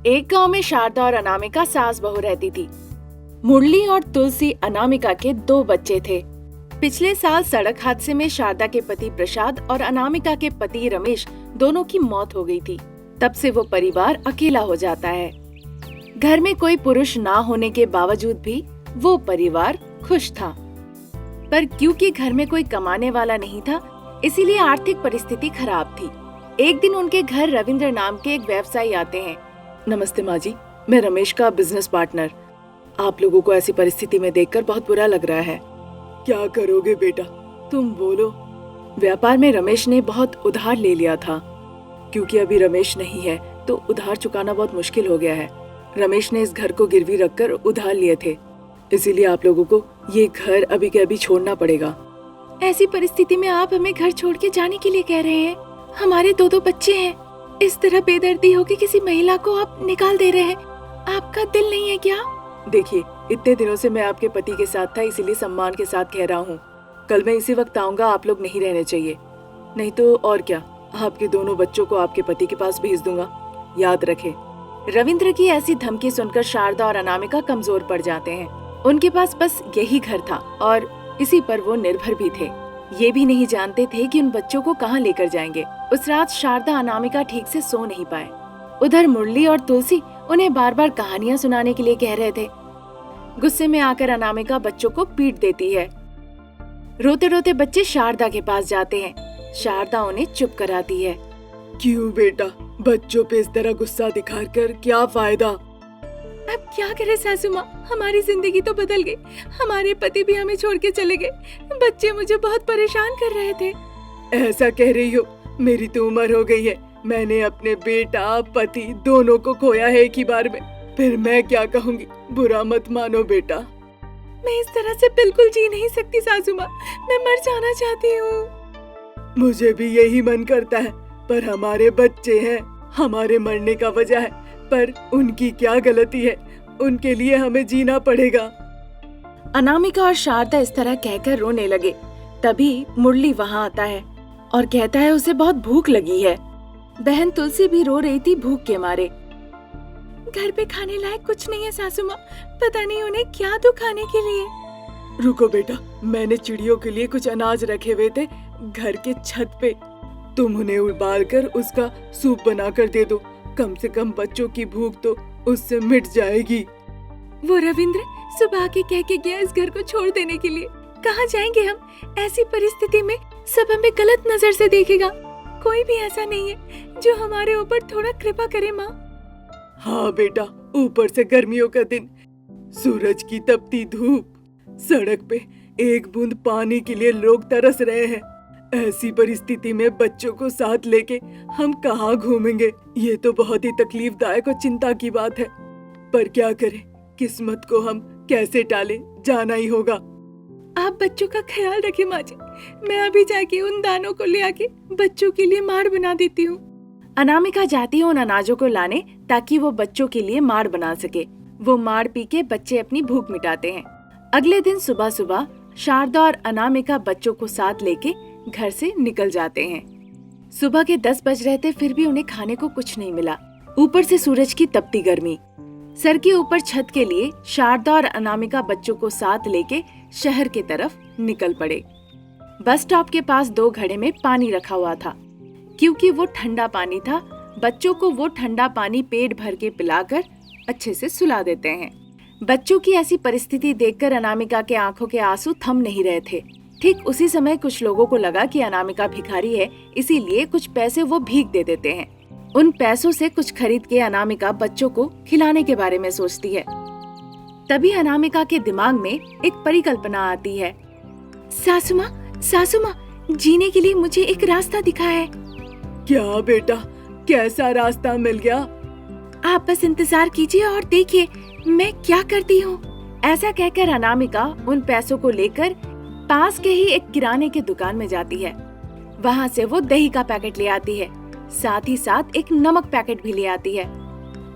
एक गांव में शारदा और अनामिका सास बहू रहती थी। मुरली और तुलसी अनामिका के 2 बच्चे थे। पिछले साल सड़क हादसे में शारदा के पति प्रसाद और अनामिका के पति रमेश दोनों की मौत हो गई थी। तब से वो परिवार अकेला हो जाता है। घर में कोई पुरुष ना होने के बावजूद भी वो परिवार खुश था, पर क्योंकि घर में कोई कमाने वाला नहीं था, इसीलिए आर्थिक परिस्थिति खराब थी। एक दिन उनके घर रविंद्र नाम के एक व्यवसायी आते हैं। नमस्ते माँ जी, मैं रमेश का बिजनेस पार्टनर। आप लोगों को ऐसी परिस्थिति में देखकर बहुत बुरा लग रहा है। क्या करोगे बेटा, तुम बोलो। व्यापार में रमेश ने बहुत उधार ले लिया था। क्योंकि अभी रमेश नहीं है तो उधार चुकाना बहुत मुश्किल हो गया है। रमेश ने इस घर को गिरवी रखकर उधार लिए थे, इसीलिए आप लोगों को ये घर अभी के अभी छोड़ना पड़ेगा। ऐसी परिस्थिति में आप हमें घर छोड़ के जाने के लिए कह रहे हैं? हमारे 2 बच्चे हैं। इस तरह बेदर्दी होकर किसी महिला को आप निकाल दे रहे हैं। आपका दिल नहीं है क्या? देखिए, इतने दिनों से मैं आपके पति के साथ था, इसीलिए सम्मान के साथ कह रहा हूँ। कल मैं इसी वक्त आऊंगा, आप लोग नहीं रहने चाहिए। नहीं तो और क्या, आपके दोनों बच्चों को आपके पति के पास भेज दूंगा। याद रखें। रविंद्र की ऐसी धमकी सुनकर शारदा और अनामिका कमजोर पड़ जाते हैं। उनके पास बस यही घर था और इसी पर वो निर्भर भी थे। ये भी नहीं जानते थे कि उन बच्चों को कहाँ लेकर जाएंगे। उस रात शारदा अनामिका ठीक से सो नहीं पाए। उधर मुरली और तुलसी उन्हें बार बार कहानियां सुनाने के लिए कह रहे थे। गुस्से में आकर अनामिका बच्चों को पीट देती है। रोते रोते बच्चे शारदा के पास जाते हैं। शारदा उन्हें चुप कराती है। क्यों बेटा, बच्चों पे इस तरह गुस्सा दिखाकर क्या फायदा? अब क्या करे सासू माँ, हमारी जिंदगी तो बदल गई। हमारे पति भी हमें छोड़ के चले गए। बच्चे मुझे बहुत परेशान कर रहे थे। ऐसा कह रही हो? मेरी तो उम्र हो गई है। मैंने अपने बेटा पति दोनों को खोया है एक ही बार में। फिर मैं क्या कहूँगी? बुरा मत मानो बेटा। मैं इस तरह से बिल्कुल जी नहीं सकती सासू माँ। मैं मर जाना चाहती हूँ। मुझे भी यही मन करता है, पर हमारे बच्चे हैं। हमारे मरने का वजह है, पर उनकी क्या गलती है? उनके लिए हमें जीना पड़ेगा। अनामिका और शारदा इस तरह कहकर रोने लगे। तभी मुरली वहाँ आता है और कहता है उसे बहुत भूख लगी है। बहन तुलसी भी रो रही थी भूख के मारे। घर पे खाने लायक कुछ नहीं है सासू माँ। पता नहीं उन्हें क्या दो खाने के लिए। रुको बेटा, मैंने चिड़ियों के लिए कुछ अनाज रखे हुए थे घर के छत पे। तुम उन्हें उबाल कर उसका सूप बनाकर दे दो। कम से कम बच्चों की भूख तो उससे मिट जाएगी। वो रविंद्र सुबह के कह के गया इस घर को छोड़ देने के लिए। कहाँ जाएंगे हम? ऐसी परिस्थिति में सब हमें गलत नजर से देखेगा। कोई भी ऐसा नहीं है जो हमारे ऊपर थोड़ा कृपा करे माँ। हाँ बेटा, ऊपर से गर्मियों का दिन, सूरज की तपती धूप, सड़क पे एक बूंद पानी के लिए लोग तरस रहे हैं। ऐसी परिस्थिति में बच्चों को साथ लेके हम कहाँ घूमेंगे? ये तो बहुत ही तकलीफदायक और चिंता की बात है, पर क्या करें, किस्मत को हम कैसे टाले, जाना ही होगा। आप बच्चों का ख्याल रखिए माँ जी। मैं अभी जाके उन दानों को ले आके बच्चों के लिए माड़ बना देती हूँ। अनामिका जाती है उन अनाजों को लाने ताकि वो बच्चों के लिए माड़ बना सके। वो माड़ पी के बच्चे अपनी भूख मिटाते हैं। अगले दिन सुबह सुबह शारदा और अनामिका बच्चों को साथ लेके घर से निकल जाते हैं। सुबह के 10 बज रहे थे, फिर भी उन्हें खाने को कुछ नहीं मिला। ऊपर से सूरज की तपती गर्मी। सर के ऊपर छत के लिए शारदा और अनामिका बच्चों को साथ लेके शहर की तरफ निकल पड़े। बस स्टॉप के पास 2 घड़े में पानी रखा हुआ था। क्योंकि वो ठंडा पानी था, बच्चों को वो ठंडा पानी पेट भर के पिलाकर अच्छे से सुला देते हैं। बच्चों की ऐसी परिस्थिति देखकर अनामिका के आंखों के आंसू थम नहीं रहे थे। ठीक उसी समय कुछ लोगों को लगा कि अनामिका भिखारी है, इसीलिए कुछ पैसे वो भीख दे देते हैं। उन पैसों से कुछ खरीद के अनामिका बच्चों को खिलाने के बारे में सोचती है। तभी अनामिका के दिमाग में एक परिकल्पना आती है। सासू माँ, जीने के लिए मुझे एक रास्ता दिखा है। क्या बेटा, कैसा रास्ता मिल गया? आप बस इंतजार कीजिए और देखिए मैं क्या करती हूँ। ऐसा कहकर अनामिका उन पैसों को लेकर पास के ही एक किराने की दुकान में जाती है। वहाँ से वो दही का पैकेट ले आती है, साथ ही साथ एक नमक पैकेट भी ले आती है।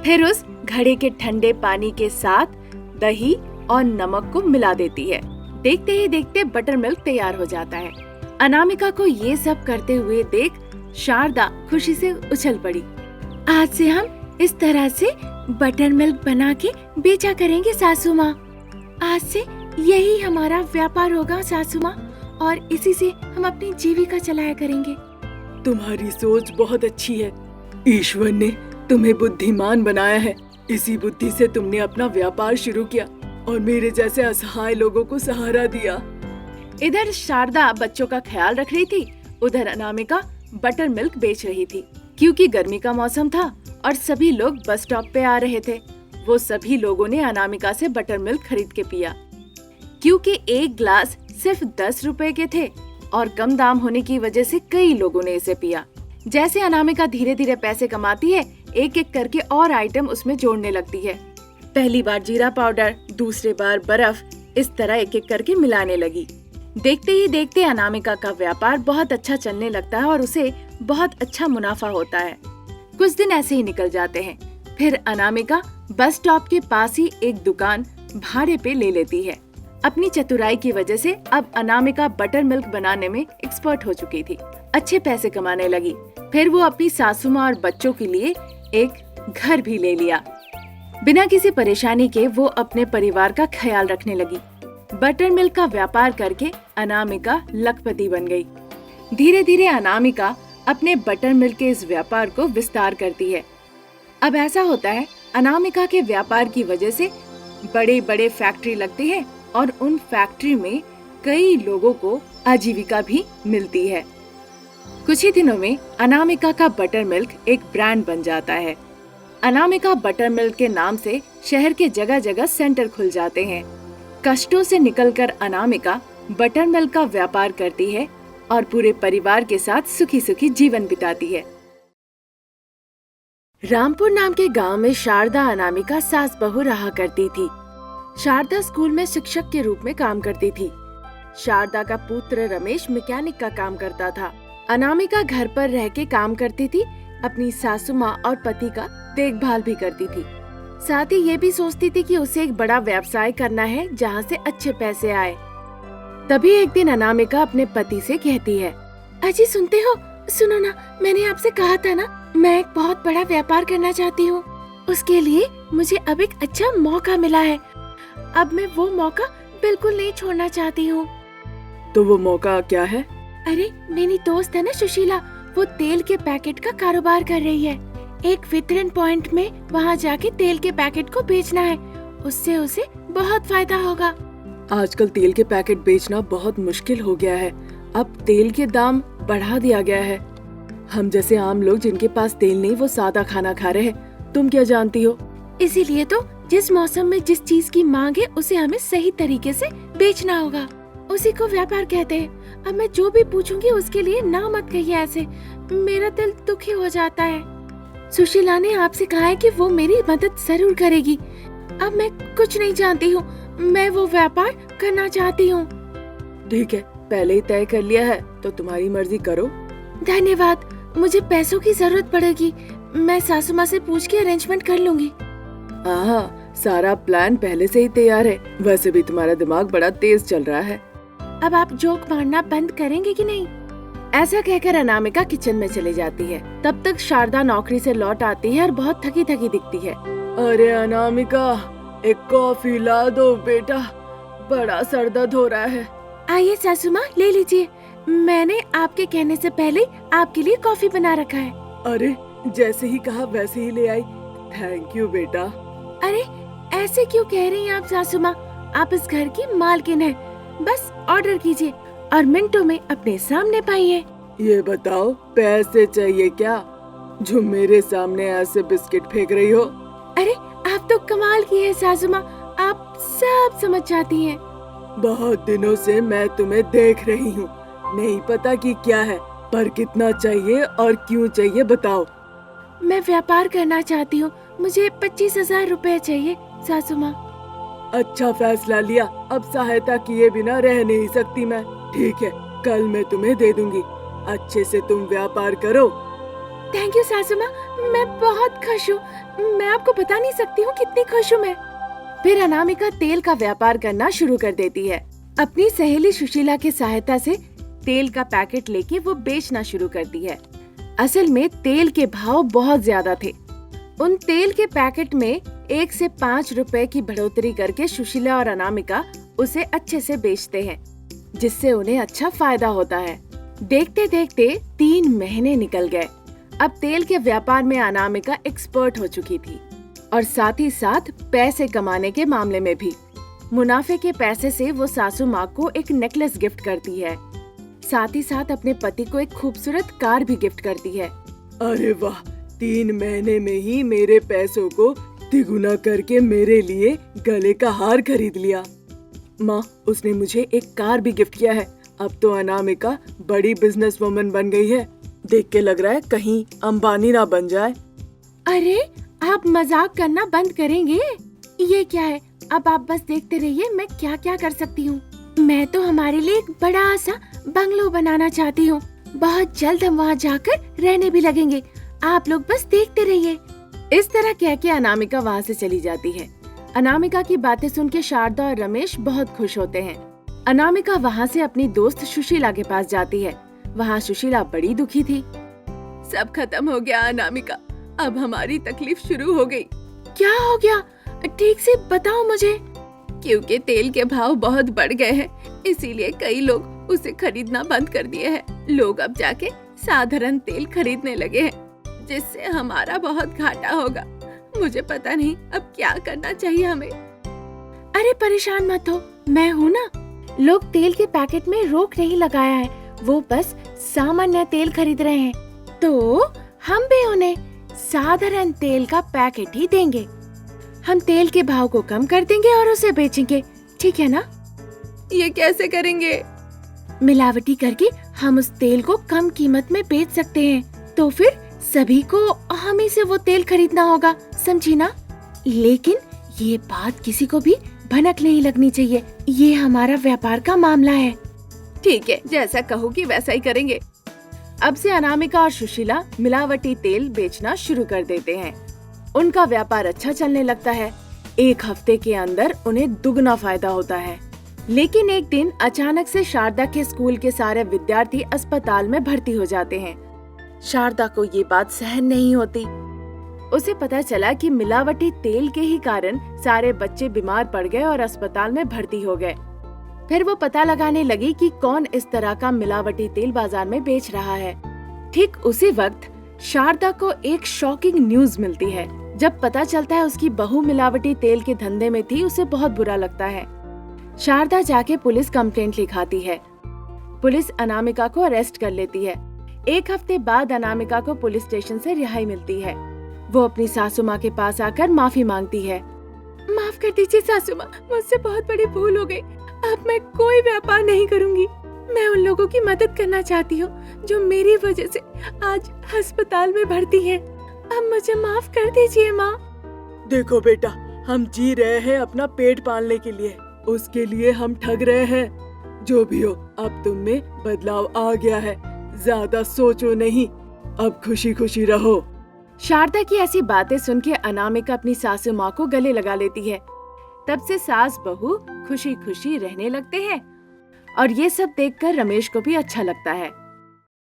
फिर उस घड़े के ठंडे पानी के साथ दही और नमक को मिला देती है। देखते ही देखते बटर मिल्क तैयार हो जाता है। अनामिका को ये सब करते हुए देख शारदा खुशी से उछल पड़ी। आज से हम इस तरह से बटर मिल्क बना के बेचा करेंगे सासू माँ। आज से यही हमारा व्यापार होगा सासू माँ, और इसी से हम अपनी जीविका चलाया करेंगे। तुम्हारी सोच बहुत अच्छी है। ईश्वर ने तुम्हें बुद्धिमान बनाया है। इसी बुद्धि से तुमने अपना व्यापार शुरू किया और मेरे जैसे असहाय लोगों को सहारा दिया। इधर शारदा बच्चों का ख्याल रख रही थी, उधर अनामिका बटर मिल्क बेच रही थी। क्योंकि गर्मी का मौसम था और सभी लोग बस स्टॉप पे आ रहे थे, वो सभी लोगों ने अनामिका से बटर मिल्क खरीद के पिया। क्योंकि एक ग्लास सिर्फ 10 रुपए के थे और कम दाम होने की वजह से कई लोगों ने इसे पिया। जैसे अनामिका धीरे धीरे पैसे कमाती है, एक एक करके और आइटम उसमें जोड़ने लगती है। पहली बार जीरा पाउडर, दूसरी बार बर्फ, इस तरह एक एक करके मिलाने लगी। देखते ही देखते अनामिका का व्यापार बहुत अच्छा चलने लगता है और उसे बहुत अच्छा मुनाफा होता है। कुछ दिन ऐसे ही निकल जाते हैं। फिर अनामिका बस स्टॉप के पास ही एक दुकान भाड़े पे ले लेती है। अपनी चतुराई की वजह से अब अनामिका बटर मिल्क बनाने में एक्सपर्ट हो चुकी थी, अच्छे पैसे कमाने लगी। फिर वो अपनी सासू माँ और बच्चों के लिए एक घर भी ले लिया। बिना किसी परेशानी के वो अपने परिवार का ख्याल रखने लगी। बटर मिल्क का व्यापार करके अनामिका लखपति बन गई। धीरे धीरे अनामिका अपने बटर मिल्क के इस व्यापार को विस्तार करती है। अब ऐसा होता है, अनामिका के व्यापार की वजह से बड़े बड़े फैक्ट्री लगती है और उन फैक्ट्री में कई लोगों को आजीविका भी मिलती है। कुछ ही दिनों में अनामिका का बटर मिल्क एक ब्रांड बन जाता है। अनामिका बटर मिल्क के नाम से शहर के जगह जगह सेंटर खुल जाते हैं। कष्टों से निकलकर अनामिका बटर मिल्क का व्यापार करती है और पूरे परिवार के साथ सुखी सुखी जीवन बिताती है। रामपुर नाम के गांव में शारदा अनामिका सास बहू रहा करती थी। शारदा स्कूल में शिक्षक के रूप में काम करती थी। शारदा का पुत्र रमेश मैकेनिक का काम करता था। अनामिका घर पर रह के काम करती थी, अपनी सासू माँ और पति का देखभाल भी करती थी। साथ ही ये भी सोचती थी कि उसे एक बड़ा व्यवसाय करना है जहाँ से अच्छे पैसे आए। तभी एक दिन अनामिका अपने पति से कहती है, अजी सुनते हो, सुनो ना, मैंने आपसे कहा था ना, मैं एक बहुत बड़ा व्यापार करना चाहती हूँ। उसके लिए मुझे अब एक अच्छा मौका मिला है। अब मैं वो मौका बिल्कुल नहीं छोड़ना चाहती हूँ। तो वो मौका क्या है? अरे मेरी दोस्त है ना सुशीला, वो तेल के पैकेट का कारोबार कर रही है। एक वितरण पॉइंट में वहाँ जाके तेल के पैकेट को बेचना है, उससे उसे बहुत फायदा होगा। आजकल तेल के पैकेट बेचना बहुत मुश्किल हो गया है। अब तेल के दाम बढ़ा दिया गया है। हम जैसे आम लोग जिनके पास तेल नहीं, वो सादा खाना खा रहे हैं। तुम क्या जानती हो? इसीलिए तो जिस मौसम में जिस चीज की मांग है उसे हमें सही तरीके से बेचना होगा, उसी को व्यापार कहते हैं। अब मैं जो भी पूछूंगी उसके लिए ना मत कहिए ऐसे, मेरा दिल दुखी हो जाता है। सुशीला ने आपसे कहा है कि वो मेरी मदद जरूर करेगी। अब मैं कुछ नहीं जानती हूँ, मैं वो व्यापार करना चाहती हूँ। ठीक है, पहले ही तय कर लिया है तो तुम्हारी मर्जी करो। धन्यवाद, मुझे पैसों की जरूरत पड़ेगी, मैं सासू माँ से पूछ के अरेंजमेंट कर लूंगी। हाँ, सारा प्लान पहले से ही तैयार है। वैसे भी तुम्हारा दिमाग बड़ा तेज चल रहा है। अब आप जोक मारना बंद करेंगे कि नहीं? ऐसा कहकर अनामिका किचन में चली जाती है। तब तक शारदा नौकरी से लौट आती है और बहुत थकी थकी दिखती है। अरे अनामिका, एक कॉफी ला दो बेटा, बड़ा सर दर्द हो रहा है। आइए सासू माँ, ले लीजिए, मैंने आपके कहने से पहले आपके लिए कॉफी बना रखा है। अरे जैसे ही कहा वैसे ही ले आई। थैंक यू बेटा। अरे ऐसे क्यों कह रही हैं आप सासू माँ? आप इस घर की मालकिन हैं। बस ऑर्डर कीजिए और मिनटों में अपने सामने पाइए। ये बताओ, पैसे चाहिए क्या जो मेरे सामने ऐसे बिस्किट फेंक रही हो? अरे आप तो कमाल की है सासू माँ, आप सब समझ जाती हैं। बहुत दिनों से मैं तुम्हें देख रही हूँ, नहीं पता कि क्या है, पर कितना चाहिए और क्यों चाहिए बताओ। मैं व्यापार करना चाहती हूँ, मुझे 25,000 रुपए चाहिए सासू माँ। अच्छा फैसला लिया, अब सहायता किए बिना रह नहीं सकती मैं। ठीक है, कल मैं तुम्हें दे दूंगी, अच्छे से तुम व्यापार करो। थैंक यू सासू माँ, मैं बहुत खुश हूँ, मैं आपको बता नहीं सकती हूँ कितनी खुश हूँ मैं। फिर अनामिका तेल का व्यापार करना शुरू कर देती है। अपनी सहेली सुशीला की सहायता से तेल का पैकेट लेके वो बेचना शुरू करती है। असल में तेल के भाव बहुत ज्यादा थे। उन तेल के पैकेट में 1 से 5 रुपए की बढ़ोतरी करके सुशीला और अनामिका उसे अच्छे से बेचते हैं, जिससे उन्हें अच्छा फायदा होता है। देखते देखते 3 महीने निकल गए। अब तेल के व्यापार में अनामिका एक्सपर्ट हो चुकी थी और साथ ही साथ पैसे कमाने के मामले में भी। मुनाफे के पैसे से वो सासू माँ को एक नेकलेस गिफ्ट करती है, साथ ही साथ अपने पति को एक खूबसूरत कार भी गिफ्ट करती है। अरे वाह, 3 महीने में ही मेरे पैसों को तिगुना करके मेरे लिए गले का हार खरीद लिया। माँ, उसने मुझे एक कार भी गिफ्ट किया है। अब तो अनामिका बड़ी बिजनेस वुमन बन गई है। देख के लग रहा है कहीं अंबानी ना बन जाए। अरे, आप मजाक करना बंद करेंगे? ये क्या है? अब आप बस देखते रहिए मैं क्या क्या कर सकती हूँ। मैं तो हमारे लिए एक बड़ा सा बंगलो बनाना चाहती हूँ। बहुत जल्द हम वहाँ जाकर रहने भी लगेंगे। आप लोग बस देखते रहिए। इस तरह कह के अनामिका वहाँ से चली जाती है। अनामिका की बातें सुन के शारदा और रमेश बहुत खुश होते हैं। अनामिका वहाँ से अपनी दोस्त सुशीला के पास जाती है। वहाँ सुशीला बड़ी दुखी थी। सब खत्म हो गया अनामिका, अब हमारी तकलीफ शुरू हो गई। क्या हो गया? ठीक से बताओ मुझे। क्योंकि तेल के भाव बहुत बढ़ गए हैं, इसीलिए कई लोग उसे खरीदना बंद कर दिए हैं। लोग अब जाके साधारण तेल खरीदने लगे हैं, जिससे हमारा बहुत घाटा होगा। मुझे पता नहीं अब क्या करना चाहिए हमें। अरे परेशान मत हो, मैं हूँ ना। लोग तेल के पैकेट में रोक नहीं लगाया है, वो बस सामान्य तेल खरीद रहे हैं, तो हम भी उन्हें साधारण तेल का पैकेट ही देंगे। हम तेल के भाव को कम कर देंगे और उसे बेचेंगे, ठीक है ना? ये कैसे करेंगे? मिलावटी करके हम उस तेल को कम कीमत में बेच सकते हैं, तो फिर सभी को हम ही से वो तेल खरीदना होगा, समझी ना? लेकिन ये बात किसी को भी भनक नहीं लगनी चाहिए। ये हमारा व्यापार का मामला है। ठीक है, जैसा कहोगी वैसा ही करेंगे। अब से अनामिका और सुशीला मिलावटी तेल बेचना शुरू कर देते हैं। उनका व्यापार अच्छा चलने लगता है। 1 हफ्ते के अंदर उन्हें दुगना फायदा होता है। लेकिन एक दिन अचानक से शारदा के स्कूल के सारे विद्यार्थी अस्पताल में भर्ती हो जाते हैं। शारदा को ये बात सहन नहीं होती। उसे पता चला कि मिलावटी तेल के ही कारण सारे बच्चे बीमार पड़ गए और अस्पताल में भर्ती हो गए। फिर वो पता लगाने लगी कि कौन इस तरह का मिलावटी तेल बाजार में बेच रहा है। ठीक उसी वक्त शारदा को एक शॉकिंग न्यूज मिलती है। जब पता चलता है उसकी बहू मिलावटी तेल के धंधे में थी, उसे बहुत बुरा लगता है। शारदा जाके पुलिस कंप्लेंट लिखाती है। पुलिस अनामिका को अरेस्ट कर लेती है। 1 हफ्ते बाद अनामिका को पुलिस स्टेशन से रिहाई मिलती है। वो अपनी सासू माँ के पास आकर माफी मांगती है। माफ कर दीजिए सासू माँ, मुझसे बहुत बड़ी भूल हो गई। अब मैं कोई व्यापार नहीं करूँगी। मैं उन लोगों की मदद करना चाहती हूँ जो मेरी वजह से आज अस्पताल में भर्ती हैं। अब मुझे माफ कर दीजिए माँ। देखो बेटा, हम जी रहे हैं अपना पेट पालने के लिए, उसके लिए हम ठग रहे हैं। जो भी हो, अब तुम में बदलाव आ गया है। ज्यादा सोचो नहीं, अब खुशी खुशी रहो। शारदा की ऐसी बातें सुन के अनामिका अपनी सासू माँ को गले लगा लेती है। तब से सास बहू खुशी खुशी रहने लगते हैं और ये सब देखकर रमेश को भी अच्छा लगता है।